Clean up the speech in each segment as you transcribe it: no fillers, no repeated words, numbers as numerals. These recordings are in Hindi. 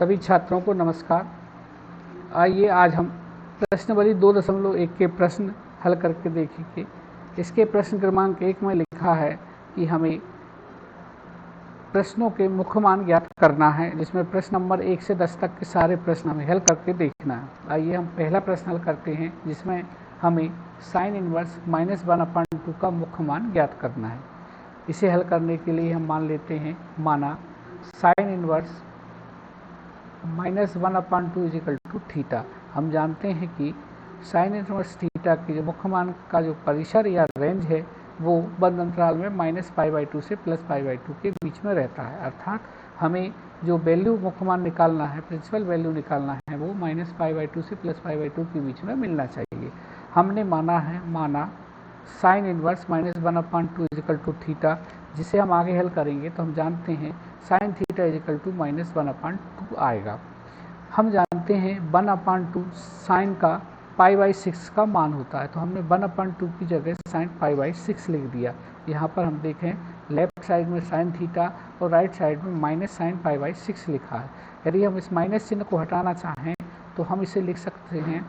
सभी छात्रों को नमस्कार। आइए आज हम प्रश्नावली 2.1 के प्रश्न हल करके देखेंगे। इसके प्रश्न क्रमांक 1 में लिखा है कि हमें प्रश्नों के मुख्य मान ज्ञात करना है, जिसमें प्रश्न नंबर 1 से 10 तक के सारे प्रश्न हमें हल करके देखना है। आइए हम पहला प्रश्न हल करते हैं, जिसमें हमें साइन इनवर्स -1/2 का मुख्य मान ज्ञात करना है। इसे हल करने के लिए हम मान लेते हैं, माना साइन इनवर्स -1/2 = थीटा। हम जानते हैं कि साइन इनवर्स थीटा के जो मुख्य मान का जो परिसर या रेंज है वो बंद अंतराल में -π/2 से +π/2 के बीच में रहता है। अर्थात हमें जो वैल्यू मुख्य मान निकालना है, प्रिंसिपल वैल्यू निकालना है, वो -π/2 से +π/2 के बीच में मिलना चाहिए। हमने माना साइन इनवर्स -1/2 = थीटा, जिसे हम आगे हल करेंगे तो हम जानते हैं साइन थीटा = -1/2 आएगा। हम जानते हैं 1/2 साइन का π/6 का मान होता है, तो हमने 1/2 की जगह साइन π/6 लिख दिया। यहाँ पर हम देखें, लेफ्ट साइड में साइन थीटा और राइट साइड में माइनस साइन π/6 लिखा है। यदि हम इस माइनस चिन्ह को हटाना चाहें तो हम इसे लिख सकते हैं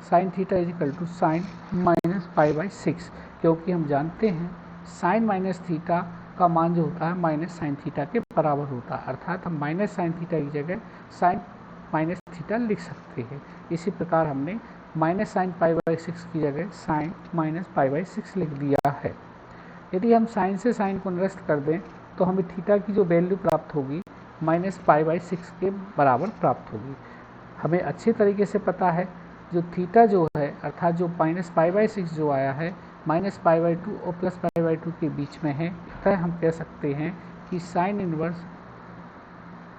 साइन थीटा = साइन -π/6, क्योंकि हम जानते हैं साइन माइनस थीटा का मान जो होता है माइनस साइन थीटा के बराबर होता है। अर्थात हम माइनस साइन थीटा की जगह साइन माइनस थीटा लिख सकते हैं। इसी प्रकार हमने माइनस साइन π/6 की जगह साइन -π/6 लिख दिया है। यदि हम साइन से साइन को निरस्त कर दें तो हमें थीटा की जो वैल्यू प्राप्त होगी -π/6 के बराबर प्राप्त होगी। हमें अच्छे तरीके से पता है जो थीटा जो है, अर्थात जो -π/6 जो आया है -π/2 और +π/2 के बीच में है, अतः हम कह सकते हैं कि साइन इनवर्स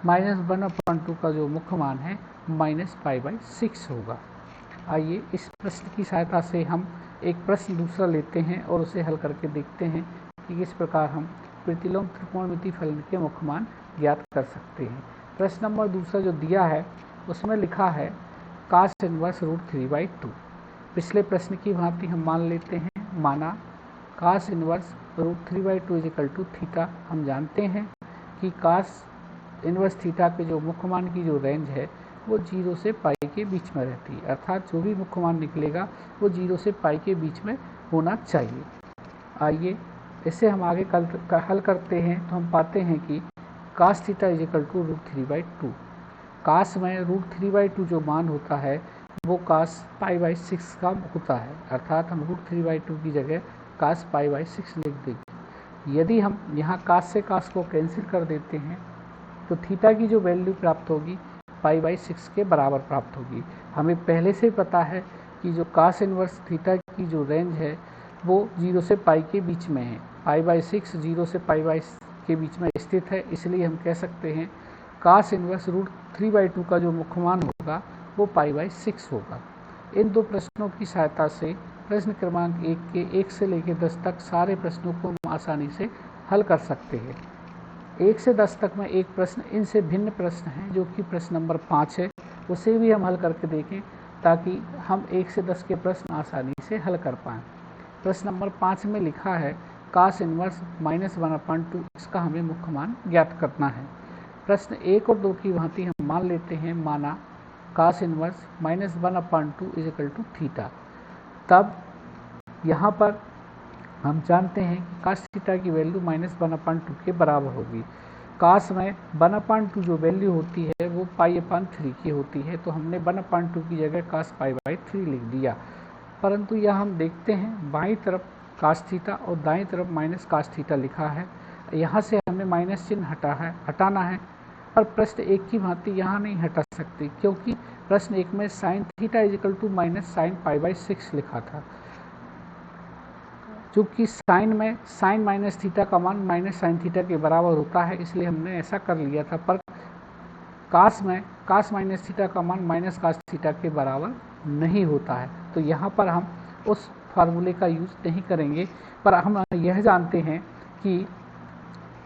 -1/2 का जो मुख्य मान है -π/6 होगा। आइए इस प्रश्न की सहायता से हम एक प्रश्न दूसरा लेते हैं और उसे हल करके देखते हैं कि किस प्रकार हम प्रतिलोम त्रिकोणमिति फलन के मुख्य मान ज्ञात कर सकते हैं। प्रश्न नंबर दूसरा जो दिया है उसमें लिखा है cos इनवर्स √3/2। पिछले प्रश्न की भांति हम मान लेते हैं, माना cos इनवर्स √3/2 = थीटा। हम जानते हैं कि cos इनवर्स थीटा के जो मुख्य मान की जो रेंज है वो 0 से पाई के बीच में रहती है। अर्थात जो भी मुख्य मान निकलेगा वो 0 से पाई के बीच में होना चाहिए। आइए इसे हम आगे हल करते हैं तो हम पाते हैं कि cos थीटा = √3/2। cos में √3/2 जो मान होता है वो cos π/6 का होता है। अर्थात हम √3/2 की जगह cos π/6 लिख देंगे। यदि हम यहाँ cos से cos को कैंसिल कर देते हैं तो थीटा की जो वैल्यू प्राप्त होगी π/6 के बराबर प्राप्त होगी। हमें पहले से पता है कि जो cos इनवर्स थीटा की जो रेंज है वो 0 से पाई के बीच में है। π/6 0 से पाई के बीच में स्थित है, इसलिए हम कह सकते हैं cos इनवर्स √3/2 का जो मुख्य मान होगा वो π/6 होगा। इन दो प्रश्नों की सहायता से प्रश्न क्रमांक 1 के 1 से लेकर 10 तक सारे प्रश्नों को हम आसानी से हल कर सकते हैं। 1 से 10 तक में एक प्रश्न इनसे भिन्न प्रश्न है जो कि प्रश्न नंबर 5 है, उसे भी हम हल करके देखें ताकि हम 1 से 10 के प्रश्न आसानी से हल कर पाएँ। प्रश्न नंबर 5 में लिखा है cos इनवर्स -1/2, इसका हमें मुख्य मान ज्ञात करना है। प्रश्न 1 और 2 की भांति हम मान लेते हैं, माना cos इनवर्स -1/2 = थीटा। तब यहाँ पर हम जानते हैं कि cos थीटा की वैल्यू -1/2 के बराबर होगी। cos में 1/2 जो वैल्यू होती है वो π/3 की होती है, तो हमने 1/2 की जगह cos π/3 लिख दिया। परंतु यहाँ हम देखते हैं बाईं तरफ cos थीटा और दाईं तरफ -cos थीटा लिखा है। यहाँ से हमें माइनस चिन्ह हटाना है, पर प्रश्न 1 की भांति यहाँ नहीं हटा सकते, क्योंकि प्रश्न 1 में साइन थीटा = -sin π/6 लिखा था। चूँकि साइन में साइन माइनस थीटा का मान माइनस साइन थीटा के बराबर होता है, इसलिए हमने ऐसा कर लिया था। पर cos में cos माइनस थीटा का मान माइनस cos थीटा के बराबर नहीं होता है, तो यहाँ पर हम उस फार्मूले का यूज़ नहीं करेंगे। पर हम यह जानते हैं कि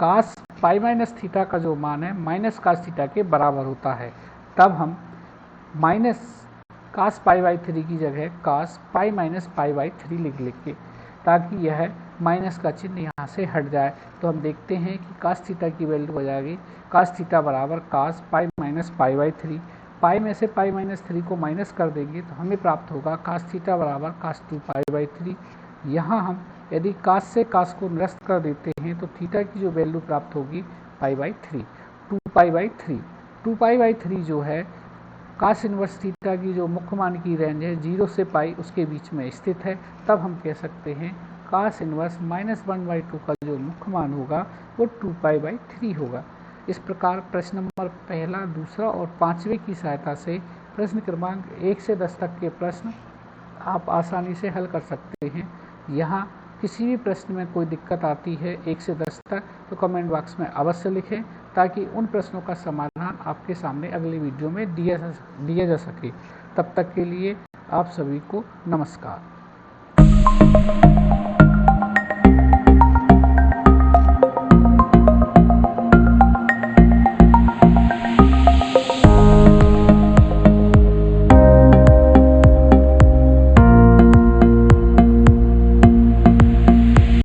cos π-थीटा का जो मान है माइनस cos थीटा के बराबर होता है। तब हम माइनस cos π/3 की जगह cos π - π/3 लिख लेंगे, ताकि यह माइनस का चिन्ह यहाँ से हट जाए। तो हम देखते हैं कि कास थीटा की वैल्यू हो जाएगी कास थीटा बराबर कास पाई माइनस पाई बाई 3। पाई में से पाई माइनस 3 को माइनस कर देंगे तो हमें प्राप्त होगा कास थीटा बराबर कास 2 पाई बाई 3। यहाँ हम यदि कास से कास को निरस्त कर देते हैं तो थीटा की जो वैल्यू प्राप्त होगी pi by 3, 2 pi by 3। 2 pi by 3 जो है कास इनवर्स थीटा की जो मुख्य मान की रेंज है 0 से पाई उसके बीच में स्थित है। तब हम कह सकते हैं कास इनवर्स -1/2 का जो मुख्य मान होगा वो 2 पाई बाई 3 होगा। इस प्रकार प्रश्न नंबर पहला, दूसरा और पांचवें की सहायता से प्रश्न क्रमांक 1 से 10 तक के प्रश्न आप आसानी से हल कर सकते हैं। यहाँ किसी भी प्रश्न में कोई दिक्कत आती है 1 से 10 तक तो कमेंट बॉक्स में अवश्य लिखें, ताकि उन प्रश्नों का समाधान आपके सामने अगली वीडियो में दिया जा सके। तब तक के लिए आप सभी को नमस्कार।